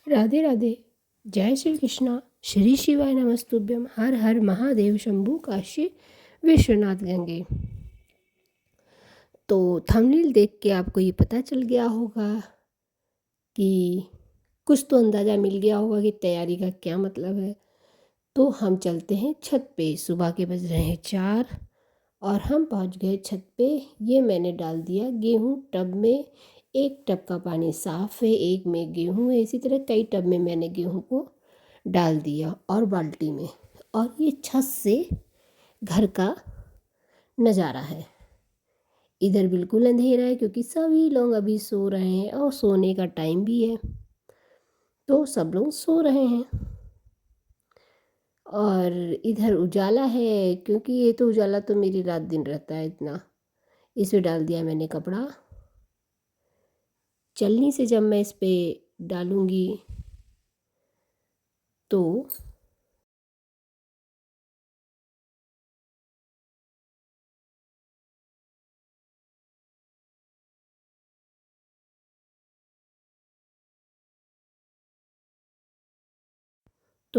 राधे राधे। जय श्री कृष्णा। श्री शिवाय नमस्तुभ्यम। हर हर महादेव शंभू काशी विश्वनाथ गंगे। तो थंबनेल देख के आपको ये पता चल गया होगा कि कुछ तो अंदाज़ा मिल गया होगा कि तैयारी का क्या मतलब है। तो हम चलते हैं छत पे। सुबह के बज रहे हैं 4 और हम पहुंच गए छत पे। ये मैंने डाल दिया गेहूँ टब में। एक टब का पानी साफ़ है, एक में गेहूँ है। इसी तरह कई टब में मैंने गेहूँ को डाल दिया और बाल्टी में। और ये छत से घर का नज़ारा है। इधर बिल्कुल अंधेरा है क्योंकि सभी लोग अभी सो रहे हैं और सोने का टाइम भी है, तो सब लोग सो रहे हैं। और इधर उजाला है क्योंकि ये तो उजाला तो मेरी रात दिन रहता है इतना। इसमें डाल दिया मैंने कपड़ा। चलनी से जब मैं इस पर डालूँगी तो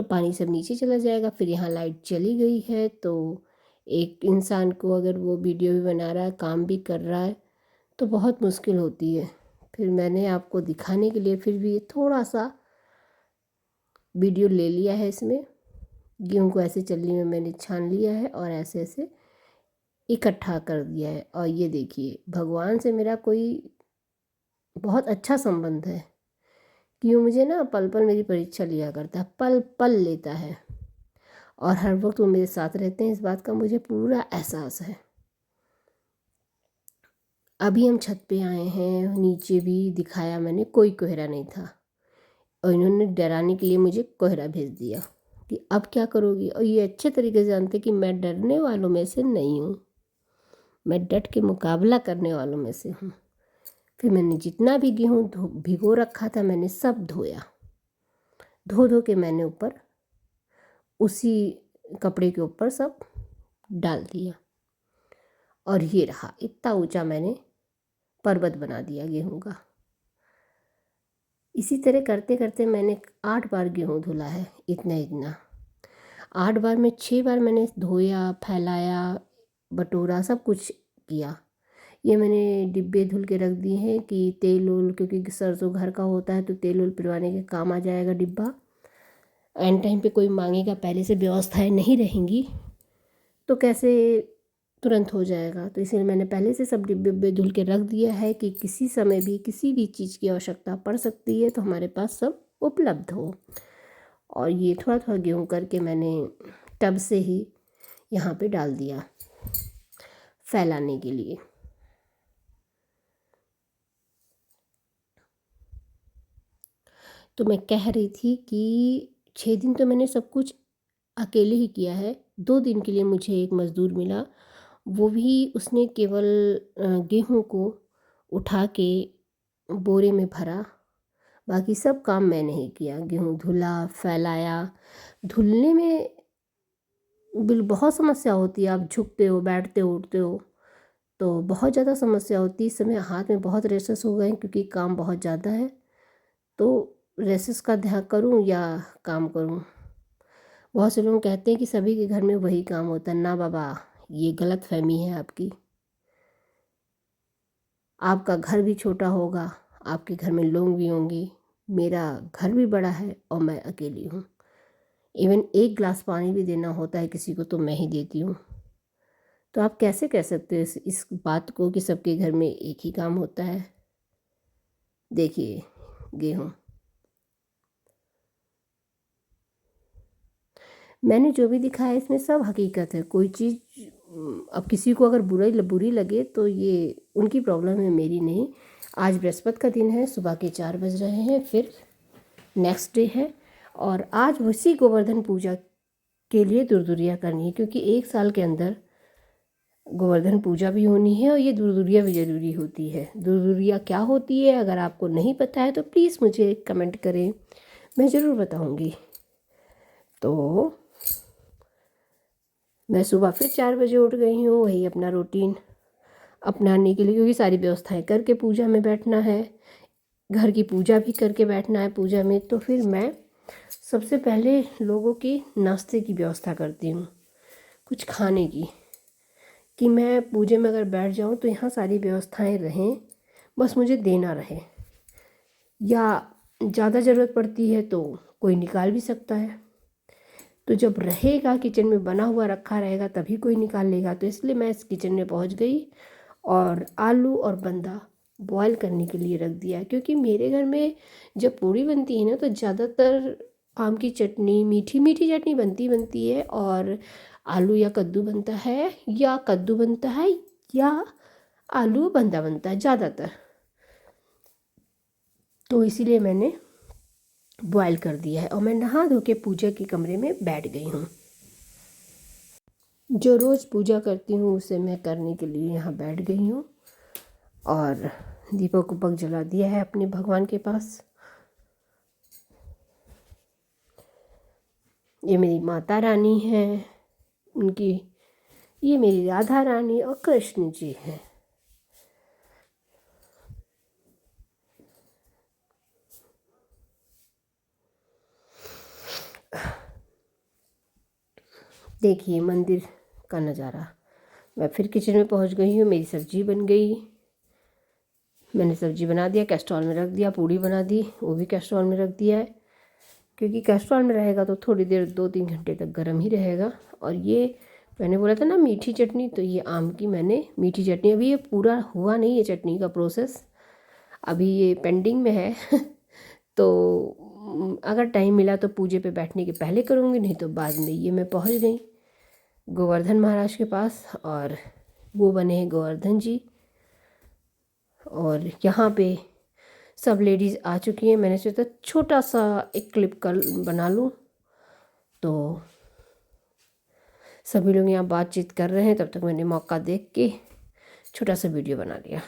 पानी सब नीचे चला जाएगा। फिर यहाँ लाइट चली गई है तो एक इंसान को अगर वो वीडियो भी बना रहा है, काम भी कर रहा है, तो बहुत मुश्किल होती है। फिर मैंने आपको दिखाने के लिए फिर भी थोड़ा सा वीडियो ले लिया है। इसमें गेहूँ को ऐसे चलनी में मैंने छान लिया है और ऐसे ऐसे इकट्ठा कर दिया है। और ये देखिए, भगवान से मेरा कोई बहुत अच्छा संबंध है कि वो मुझे ना पल पल मेरी परीक्षा लिया करता है, पल पल लेता है और हर वक्त वो मेरे साथ रहते हैं। इस बात का मुझे पूरा एहसास है। अभी हम छत पे आए हैं। नीचे भी दिखाया मैंने, कोई कोहरा नहीं था और इन्होंने डराने के लिए मुझे कोहरा भेज दिया कि अब क्या करोगी। और ये अच्छे तरीके से जानते कि मैं डरने वालों में से नहीं हूँ, मैं डट के मुकाबला करने वालों में से हूँ। फिर मैंने जितना भी गेहूँ भिगो रखा था मैंने सब धोया। धो धो के मैंने ऊपर उसी कपड़े के ऊपर सब डाल दिया और ये रहा, इतना ऊंचा मैंने पर्वत बना दिया गेहूँ का। इसी तरह करते करते मैंने 8 बार गेहूँ धुला है। इतना इतना 8 बार में 6 बार मैंने धोया, फैलाया, बटोरा, सब कुछ किया। ये मैंने डिब्बे धुल के रख दिए हैं कि तेल उल, क्योंकि सरसों घर का होता है तो तेल उल पिलवाने के काम आ जाएगा डिब्बा। एंड टाइम पे कोई मांगेगा, पहले से व्यवस्थाएं नहीं रहेंगी तो कैसे तुरंत हो जाएगा। तो इसलिए मैंने पहले से सब डिब्बे धुल के रख दिया है कि किसी समय भी किसी भी चीज़ की आवश्यकता पड़ सकती है तो हमारे पास सब उपलब्ध हो। और ये थोड़ा थोड़ा गेहूँ करके मैंने टब से ही यहाँ पे डाल दिया फैलाने के लिए। तो मैं कह रही थी कि 6 दिन तो मैंने सब कुछ अकेले ही किया है। 2 दिन के लिए मुझे एक मज़दूर मिला, वो भी उसने केवल गेहूँ को उठा के बोरे में भरा, बाकी सब काम मैंने ही किया। गेहूँ धुला, फैलाया। धुलने में बहुत समस्या होती है। आप झुकते हो, बैठते हो, उठते हो तो बहुत ज़्यादा समस्या होती है। इस समय हाथ में बहुत रेशेस हो गए हैं क्योंकि काम बहुत ज़्यादा है। तो रेशेस का ध्यान करूं या काम करूं। बहुत से लोग कहते हैं कि सभी के घर में वही काम होता है। ना बाबा, ये गलत फहमी है आपकी। आपका घर भी छोटा होगा, आपके घर में लोग भी होंगे, मेरा घर भी बड़ा है और मैं अकेली हूँ। इवन एक गिलास पानी भी देना होता है किसी को तो मैं ही देती हूँ। तो आप कैसे कह सकते हो इस बात को कि सबके घर में एक ही काम होता है। देखिए गेहूँ, मैंने जो भी दिखाया इसमें सब हकीकत है। कोई चीज़ अब किसी को अगर बुरी लगे तो ये उनकी प्रॉब्लम है, मेरी नहीं। आज बृहस्पति का दिन है, सुबह के 4 बज रहे हैं, फिर नेक्स्ट डे है और आज उसी गोवर्धन पूजा के लिए दुरदुरिया करनी है क्योंकि 1 साल के अंदर गोवर्धन पूजा भी होनी है और ये दुरदुरिया भी ज़रूरी होती है। दुरदुरिया क्या होती है अगर आपको नहीं पता है तो प्लीज़ मुझे कमेंट करें, मैं ज़रूर बताऊँगी। तो मैं सुबह फिर 4 बजे उठ गई हूँ, वही अपना रूटीन अपनाने के लिए, क्योंकि सारी व्यवस्थाएं करके पूजा में बैठना है। घर की पूजा भी करके बैठना है। पूजा में तो फिर मैं सबसे पहले लोगों के नाश्ते की व्यवस्था करती हूँ, कुछ खाने की, कि मैं पूजा में अगर बैठ जाऊँ तो यहाँ सारी व्यवस्थाएं रहें, बस मुझे देना रहे। या ज़्यादा ज़रूरत पड़ती है तो कोई निकाल भी सकता है। तो जब रहेगा, किचन में बना हुआ रखा रहेगा, तभी कोई निकाल लेगा। तो इसलिए मैं इस किचन में पहुंच गई और आलू और बंदा बॉयल करने के लिए रख दिया। क्योंकि मेरे घर में जब पूड़ी बनती है ना, तो ज़्यादातर आम की चटनी, मीठी मीठी चटनी बनती है, और आलू या कद्दू बनता है, या कद्दू बनता है, या आलू बंदा बनता है ज़्यादातर। तो इसीलिए मैंने बॉयल कर दिया है और मैं नहा धो के पूजा के कमरे में बैठ गई हूँ। जो रोज़ पूजा करती हूँ उसे मैं करने के लिए यहाँ बैठ गई हूँ और दीपक उपक जला दिया है अपने भगवान के पास। ये मेरी माता रानी है, उनकी, ये मेरी राधा रानी और कृष्ण जी हैं। देखिए मंदिर का नज़ारा। मैं फिर किचन में पहुंच गई हूँ। मेरी सब्जी बन गई, मैंने सब्जी बना दिया, कैस्ट्रॉल में रख दिया। पूड़ी बना दी, वो भी कैस्ट्रॉल में रख दिया है, क्योंकि कैस्ट्रॉल में रहेगा तो थोड़ी देर 2-3 घंटे तक गर्म ही रहेगा। और ये मैंने बोला था ना मीठी चटनी, तो ये आम की मैंने मीठी चटनी, अभी ये पूरा हुआ नहीं है चटनी का प्रोसेस, अभी ये पेंडिंग में है। तो अगर टाइम मिला तो पूजे पे बैठने के पहले करूँगी, नहीं तो बाद में। ये मैं पहुँच गई गोवर्धन महाराज के पास और वो बने हैं गोवर्धन जी। और यहाँ पे सब लेडीज़ आ चुकी हैं। मैंने सोचा छोटा सा एक क्लिप कर बना लूँ, तो सभी लोग यहाँ बातचीत कर रहे हैं, तब तक मैंने मौका देख के छोटा सा वीडियो बना लिया।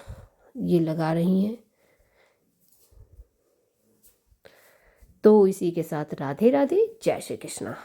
ये लगा रही हैं। तो इसी के साथ राधे राधे, जय श्री कृष्णा।